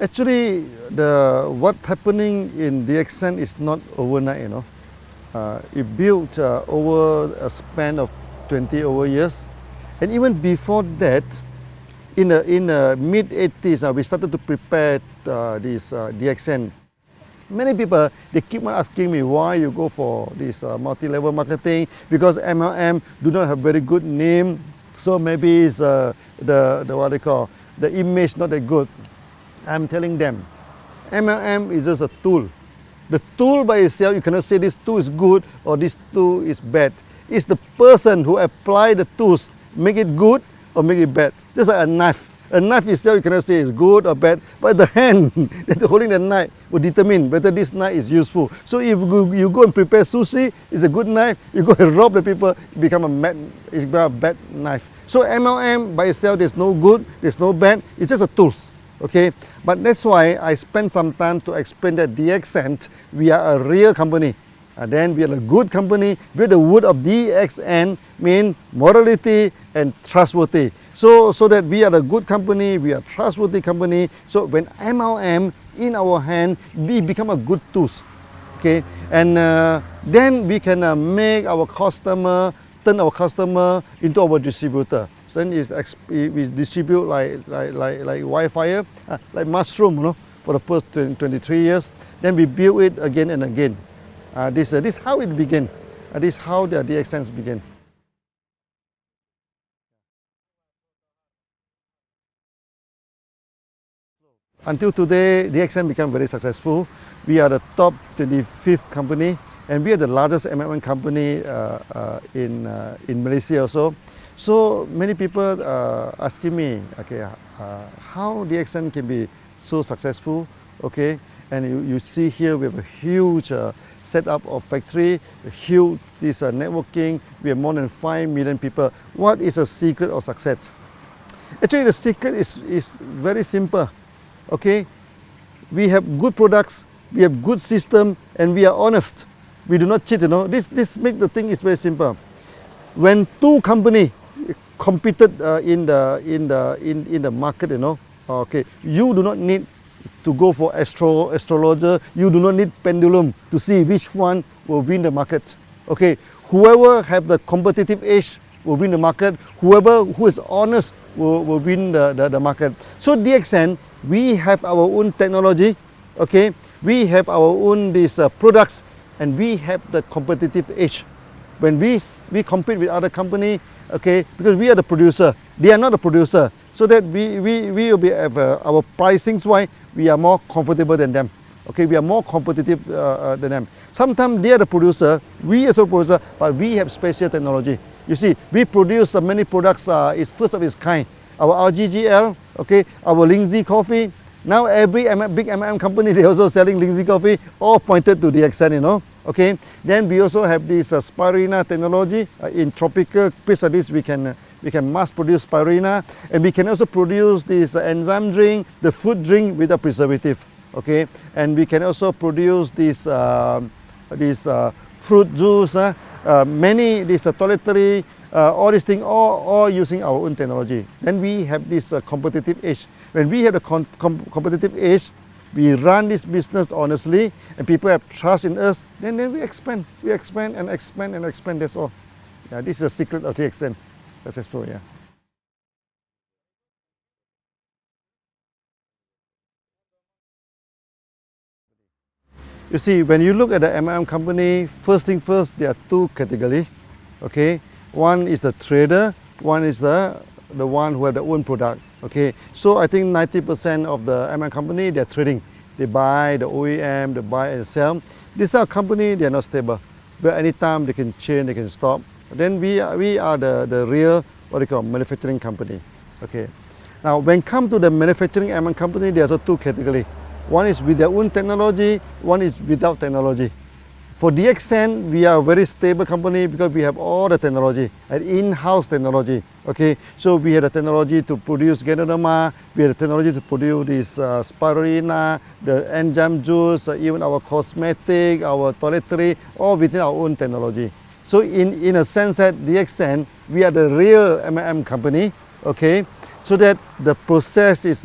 Actually, what's happening in DXN is not overnight, you know. It built over a span of 20 over years. And even before that, in the mid-80s, we started to prepare this DXN. Many people, they keep on asking me why you go for this multi-level marketing, because MLM do not have very good name, so maybe it's the what they call, the image not that good. I'm telling them, MLM is just a tool. The tool by itself, you cannot say this tool is good or this tool is bad. It's the person who apply the tools, make it good or make it bad. Just like a knife. A knife itself, you cannot say it's good or bad, but the hand that holding the knife will determine whether this knife is useful. So if you go and prepare sushi, it's a good knife. You go and rob the people, it becomes a bad knife. So MLM by itself, there's no good, there's no bad. It's just a tools. Okay, but that's why I spend some time to explain that DXN, we are a real company. And then we are a good company. With the word of DXN mean morality and trustworthy. So that we are a good company, we are a trustworthy company. So when MLM in our hand, we become a good tools. Okay, and then we can make our customer, turn our customer into our distributor. So then we distribute like Wi-Fi, like mushroom, you know, for the first 23 years. Then we build it again and again. This is how it began. This is how the DXNs began. Until today, DXN became very successful. We are the top 25th company, and we are the largest MLM company in Malaysia also. So many people asking me, okay, how DXN can be so successful, okay? And you see here we have a huge setup of factory, a huge networking. We have more than 5 million people. What is the secret of success? Actually, the secret is very simple. Okay, we have good products, we have good system, and we are honest. We do not cheat. You know, this make the thing is very simple. When two company competed in the market, you know, okay, you do not need to go for astrologer. You do not need pendulum to see which one will win the market. Okay, whoever have the competitive edge will win the market. Whoever who is honest will win the market. So DXN, we have our own technology, okay? We have our own products, and we have the competitive edge. When we compete with other company, okay, because we are the producer, they are not the producer, so that we will be our pricings wise, we are more comfortable than them. Okay, we are more competitive than them. Sometimes they are the producer, we are the producer, but we have special technology. You see, we produce many products. It's first of its kind. Our RGGL, okay, our Lindsay coffee. Now every big MLM company, they also selling Lindsay coffee, all pointed to DXN, you know. Okay. Then we also have this spirulina technology. In tropical place like this, we can mass produce spirulina, and we can also produce this enzyme drink, the food drink without preservative. Okay, and we can also produce this fruit juice, many toiletry. All these things, all using our own technology. Then we have this competitive edge. When we have the competitive edge, we run this business honestly, and people have trust in us. Then we expand. We expand and expand and expand. That's all. Yeah, this is the secret of DXN. Successful. Yeah. You see, when you look at the MLM company, first thing first, there are two categories. Okay. One is the trader, one is the one who have their own product. Okay, so I think 90% of the MLM company, they're trading. They buy the OEM, they buy and sell. These are company, they're not stable. But anytime they can change, they can stop. Then we are the real, what they call, manufacturing company. Okay. Now, when come to the manufacturing MLM company, there's also two categories. One is with their own technology, one is without technology. For DXN, we are a very stable company because we have all the technology, and in-house technology. Okay, so we have the technology to produce Ganoderma, we have the technology to produce this spirulina, the enzyme juice, even our cosmetic, our toiletry, all within our own technology. So in a sense that DXN, we are the real MLM company. Okay, so that the process is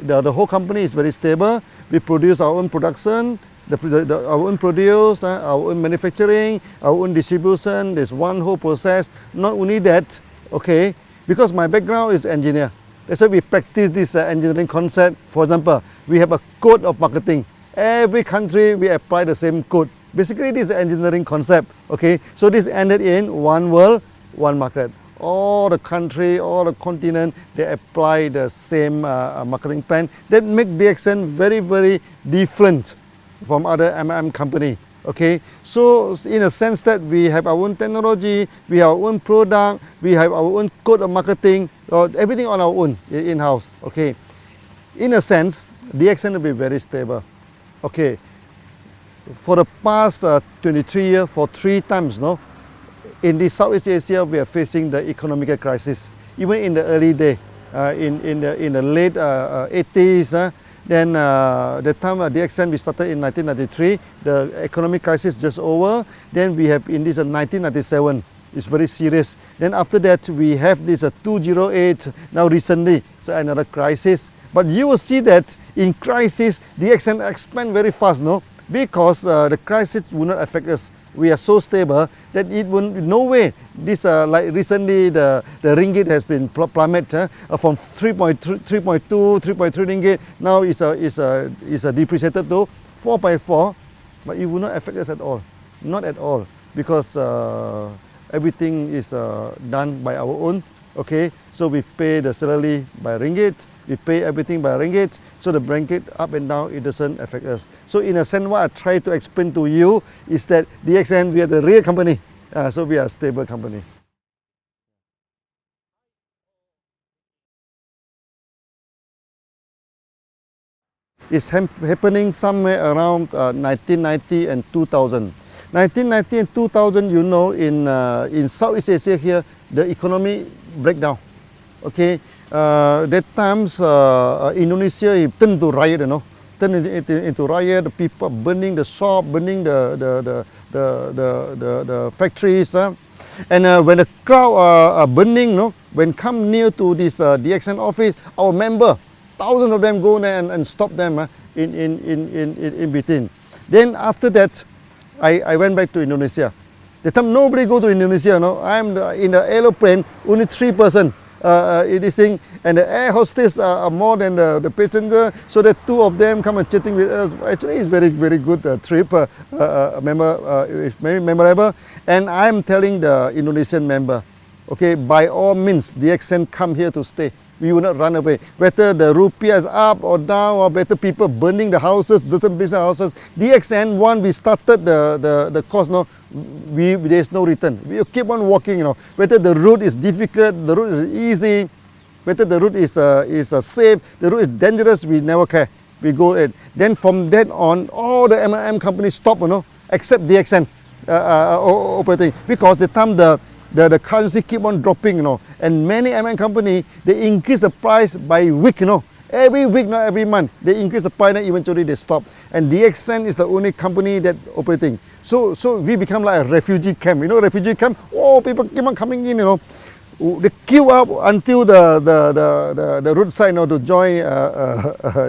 the whole company is very stable. We produce our own production, our own produce, our own manufacturing, our own distribution. There's one whole process. Not only that, okay, because my background is engineer. That's why we practice this engineering concept. For example, we have a code of marketing. Every country we apply the same code. Basically, this is an engineering concept. Okay, so this ended in one world, one market. All the country, all the continent, they apply the same marketing plan. That make DXN very, very different from other MLM company. Okay, so in a sense that we have our own technology, we have our own product, we have our own code of marketing, everything on our own in-house. Okay, in a sense, DXN will be very stable. Okay, for the past 23 years, for 3 times, no, in the Southeast Asia, we are facing the economic crisis. Even in the early day, in the late 80s, then the time DXN we started in 1993, the economic crisis just over. Then we have in this 1997, it's very serious. Then after that we have this 2008. Now recently, so another crisis. But you will see that in crisis, DXN expand very fast, no, because the crisis will not affect us. We are so stable that it will no way. This like recently the ringgit has been plummeted from 3.2, 3.3 ringgit. Now is depreciated to 4.4, but it will not affect us at all, not at all, because everything is done by our own. Okay, so we pay the salary by ringgit. We pay everything by ringgit, so the ringgit up and down, it doesn't affect us. So in a sense, what I try to explain to you is that DXN, we are the real company, so we are a stable company. It's happening somewhere around 1990 and 2000. 1990 and 2000, you know, in Southeast Asia here, the economy breakdown. Okay. That times Indonesia turned to riot, you know, turned into riot. The people burning the shop, burning the factories, and when the crowd are burning, no, when come near to this DXN office, our member, thousands of them go there and stop them in between. Then after that, I went back to Indonesia. The time nobody go to Indonesia, no, I'm in the aeroplane, only 3 person. In this thing, and the air hostess are more than the passenger, so that 2 of them come and chatting with us. Actually, it's very, very good trip. It's very memorable. And I'm telling the Indonesian member, okay, by all means, DXN come here to stay. We will not run away. Whether the rupiah is up or down, or better people burning the houses, different business houses. DXN, one, we started the course, no, there's no return. We keep on walking, you know. Whether the route is difficult, the route is easy, whether the route is safe, the route is dangerous, we never care. We go ahead. Then from that on, all the MLM companies stop, you know, except DXN operating, because the time the currency keep on dropping, you know, and many MLM company, they increase the price by week, you know. Every week, not every month, they increase the price, and eventually they stop. And DXN is the only company that operating. So we become like a refugee camp. You know, refugee camp. Oh, people keep on coming in. You know, they queue up until the roadside, you know, to join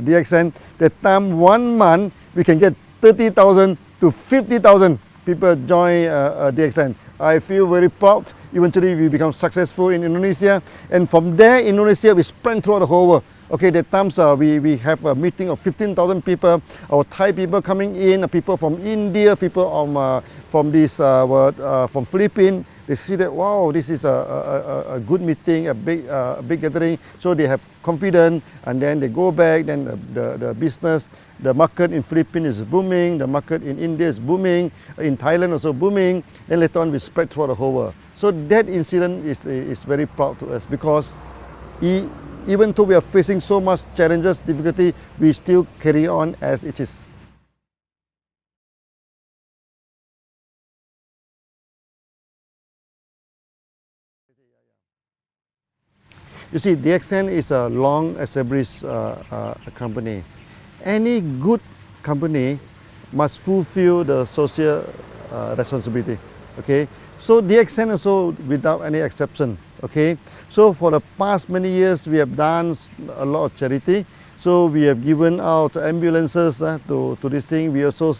DXN. That time 1 month we can get 30,000 to 50,000 people join DXN. I feel very proud. Eventually we become successful in Indonesia, and from there Indonesia we spread throughout the whole world. Okay, that times we have a meeting of 15,000 people. Our Thai people coming in, people from India, people from Philippines. They see that, wow, this is a good meeting, a big gathering. So they have confidence, and then they go back. Then the business, the market in Philippines is booming. The market in India is booming. In Thailand also booming. Then later on we spread throughout the whole world. So that incident is very proud to us, because even though we are facing so much challenges, difficulty, we still carry on as it is. You see, DXN is a long established company. Any good company must fulfill the social responsibility. Okay, so DXN also without any exception. Okay, so for the past many years we have done a lot of charity. So we have given out ambulances to this thing. We also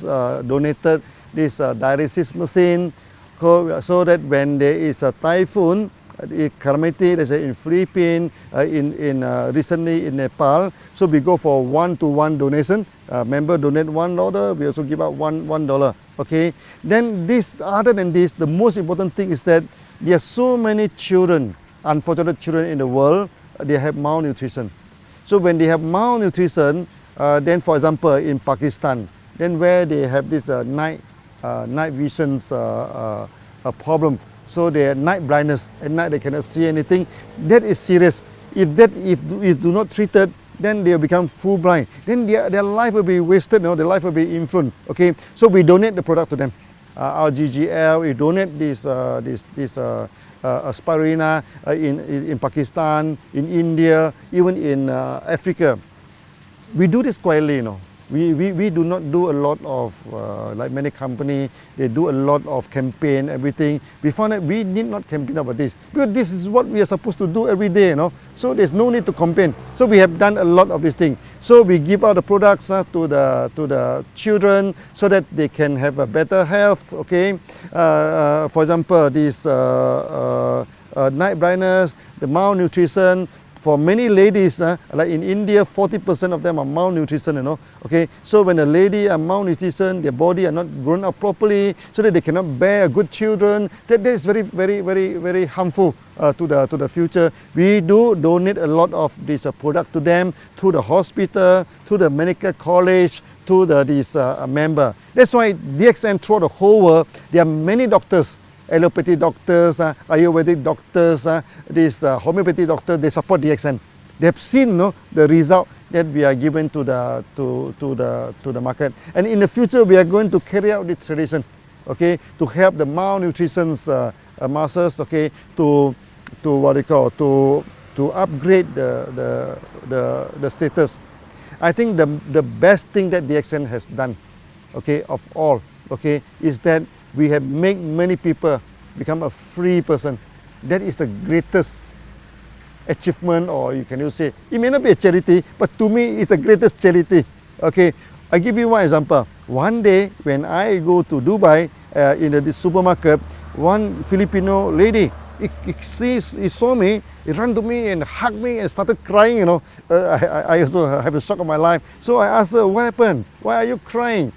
donated this dialysis machine so that when there is a typhoon, calamity, let's say in Philippines, recently in Nepal, so we go for one-to-one donation. Member donate $1, we also give out $1. Okay. Then this, other than this, the most important thing is that there are so many children, unfortunate children in the world, they have malnutrition. So when they have malnutrition, then for example in Pakistan, then where they have this night visions problem. So they have night blindness. At night they cannot see anything. That is serious. If do not treated, then they will become full blind. Then their life will be wasted. Their life will be influenced. Okay. So we donate the product to them. Our GGL, we donate this spirulina in Pakistan, in India, even in Africa. We do this quietly. We do not do a lot of, like many companies, they do a lot of campaign, everything. We found that we need not campaign about this, because this is what we are supposed to do every day, So there's no need to campaign. So we have done a lot of these things. So we give out the products to the children so that they can have a better health, okay? For example, this night blindness, the malnutrition. For many ladies, like in India, 40% of them are malnutrition, Okay, so when a lady are malnutrition, their body are not grown up properly, so that they cannot bear good children. That is very, very, very, very harmful to the future. We do donate a lot of this product to them, to the hospital, to the medical college, to this member. That's why DXN throughout the whole world, there are many doctors. Allopathy doctors, Ayurvedic doctors, this homeopathy doctors, they support DXN. They have seen the result that we are given to the market. And in the future, we are going to carry out this tradition, okay, to help the malnutrition masses, okay, to what they call to upgrade the status. I think the best thing that DXN has done, okay, of all, okay, is that we have made many people become a free person. That is the greatest achievement, or you can say, it may not be a charity, but to me it's the greatest charity. Okay, I give you one example. One day when I go to Dubai, in the supermarket, one Filipino lady, he saw me, he ran to me and hugged me and started crying, I also have a shock of my life. So I asked her, what happened? Why are you crying?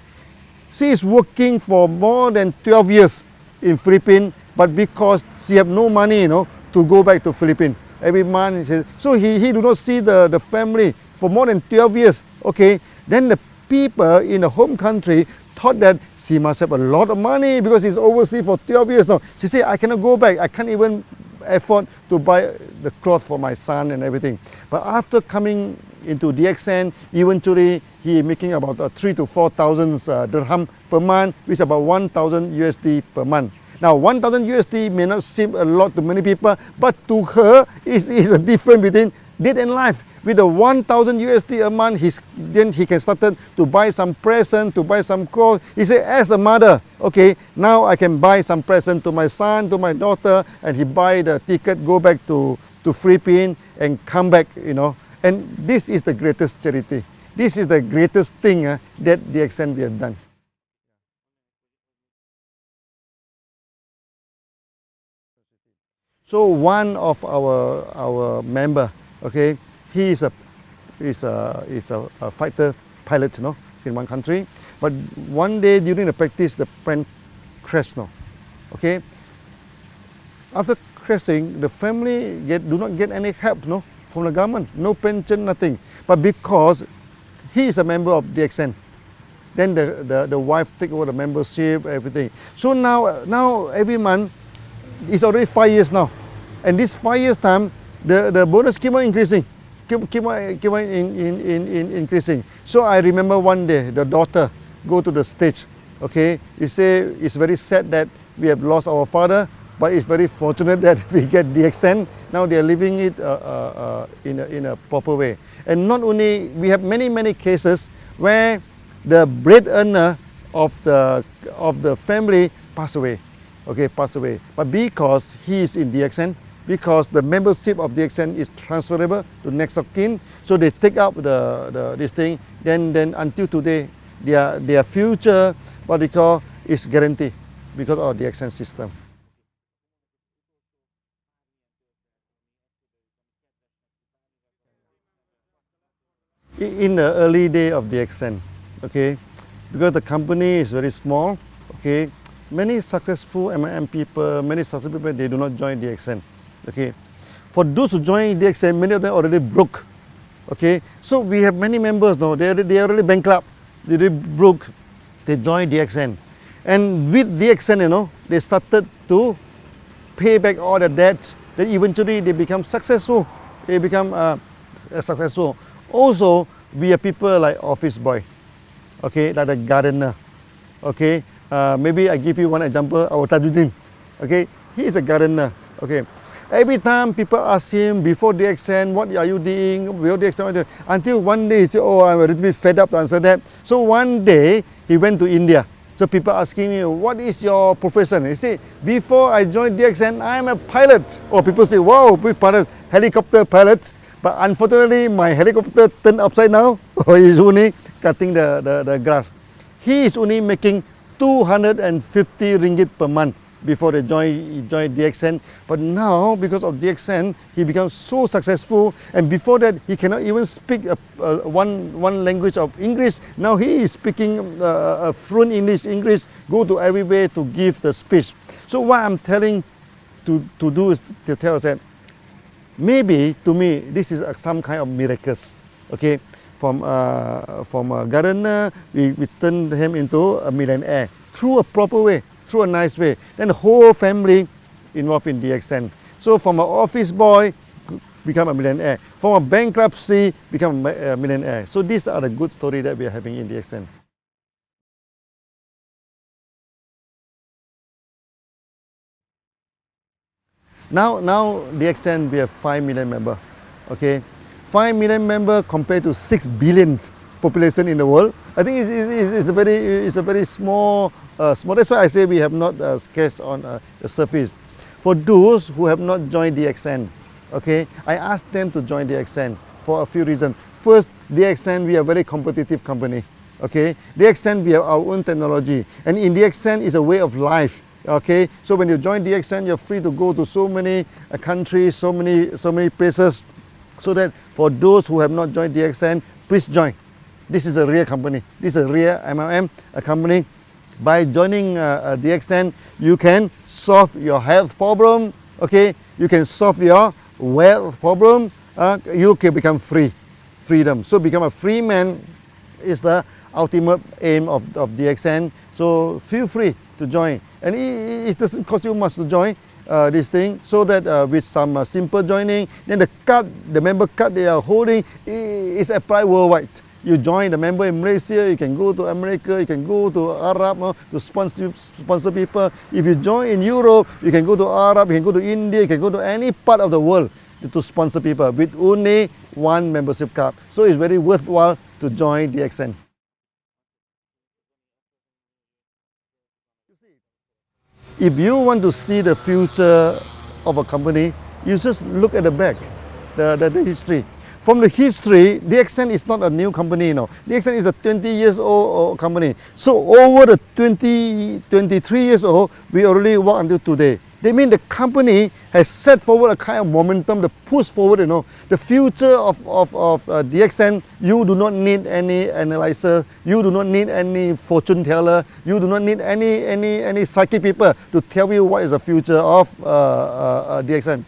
She is working for more than 12 years in Philippines, but because she have no money, to go back to Philippines every month. So he do not see the family for more than 12 years. Okay, then the people in the home country thought that she must have a lot of money because she's overseas for 12 years now. She said, I cannot go back. I can't even afford to buy the clothes for my son and everything. But after coming into DXN, eventually he is making about 3,000 to 4,000 dirham per month, which is about 1,000 USD per month. Now 1,000 USD may not seem a lot to many people, but to her is a difference between death and life. With the 1,000 USD a month, then he can start to buy some present, to buy some clothes. He said, as a mother, okay, now I can buy some present to my son, to my daughter, and he buy the ticket, go back to Philippines and come back, And this is the greatest charity. This is the greatest thing that DXN we have done. So one of our member, okay, he is a fighter pilot, in one country. But one day during the practice, the plane crashed, okay. After crashing, the family do not get any help, from the government, no pension, nothing. But because he is a member of DXN, then the wife take over the membership, everything. So now every month, it's already 5 years now. And this 5 years time, the bonus keep on increasing, keep on increasing. So I remember one day, the daughter go to the stage, okay. He say, it's very sad that we have lost our father, but it's very fortunate that we get DXN. Now they are living it in a proper way. And not only, we have many cases where the breadwinner of the family pass away, okay, pass away. But because he is in DXN, because the membership of DXN is transferable to next of kin. So they take up this thing. Then until today, their future, what they call, is guaranteed because of DXN system. In the early day of DXN, okay, because the company is very small, okay, many successful MLM people, many successful people, they do not join DXN, okay. For those who join DXN, many of them already broke, okay. So we have many members now, they are already bankrupt, they already broke, they joined DXN. And with DXN, you know, they started to pay back all the debts, then eventually they become successful, they become successful. Also, we are people like office boy, okay, like the gardener, okay. Maybe I give you one example, our Tajuddin, okay, he is a gardener, okay. Every time people ask him before DXN, what are you doing, before DXN, until one day he said, oh, I'm a little bit fed up to answer that. So one day, he went to India. So people asking me, what is your profession? He said, before I joined DXN, I'm a pilot. Or people say, wow, big pilot, helicopter pilot. But unfortunately, my helicopter turned upside down. He's only cutting the grass. He is only making 250 ringgit per month before he joined DXN. But now, because of DXN, he becomes so successful. And before that, he cannot even speak one language of English. Now he is speaking fluent English, go to everywhere to give the speech. So what I'm telling to do is to tell us that maybe to me this is some kind of miracles. Okay, from a gardener, we turn him into a millionaire through a proper way, through a nice way. Then the whole family involved in DXN. So from an office boy, become a millionaire. From a bankruptcy, become a millionaire. So these are the good stories that we are having in DXN. Now DXN, we have 5 million members. Okay, 5 million members compared to 6 billion population in the world. I think it's a very small. That's why I say we have not sketched on the surface. For those who have not joined DXN, okay, I asked them to join DXN for a few reasons. First, DXN, we are a very competitive company. Okay, DXN, we have our own technology, and in DXN is a way of life. Okay, so when you join DXN, you're free to go to so many countries, so many places. So that for those who have not joined DXN, please join. This is a real company. This is a real MLM company. By joining DXN, you can solve your health problem. Okay, you can solve your wealth problem. You can become freedom. So become a free man is the ultimate aim of DXN. So feel free to join, and it doesn't cost you much to join this thing. So that with some simple joining, then the member card they are holding is applied worldwide. You join the member in Malaysia, you can go to America, you can go to Arab to sponsor people. If you join in Europe, you can go to Arab, you can go to India, you can go to any part of the world to sponsor people with only one membership card. So it's very worthwhile to join DXN. If you want to see the future of a company, you just look at the back, the history. From the history, DXN is not a new company, you know. DXN is a 20 years old company. So over the 23 years old, we already work until today. They mean the company has set forward a kind of momentum, the push forward, you know. The future of DXN, you do not need any analyzer, you do not need any fortune teller, you do not need any psychic people to tell you what is the future of DXN.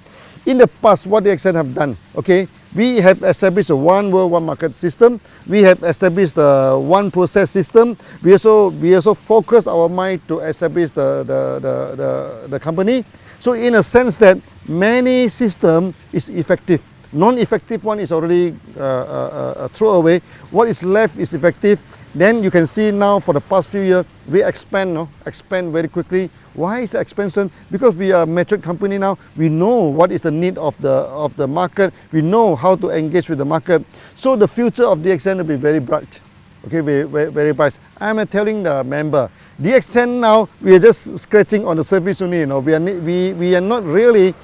In the past, what DXN have done, okay, we have established a one world, one market system. We have established a one process system. We also focus our mind to establish the company. So in a sense that many system is effective. Non-effective one is already thrown away. What is left is effective. Then you can see now for the past few years, we expand very quickly. Why is the expansion? Because we are a mature company now. We know what is the need of the market. We know how to engage with the market. So the future of DXN will be very bright. Okay, very bright. I'm telling the member, DXN now, we are just scratching on the surface only. You know, we are not really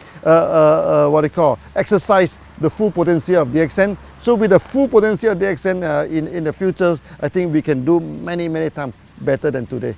exercise the full potential of DXN. So with the full potential of DXN in the future, I think we can do many times better than today.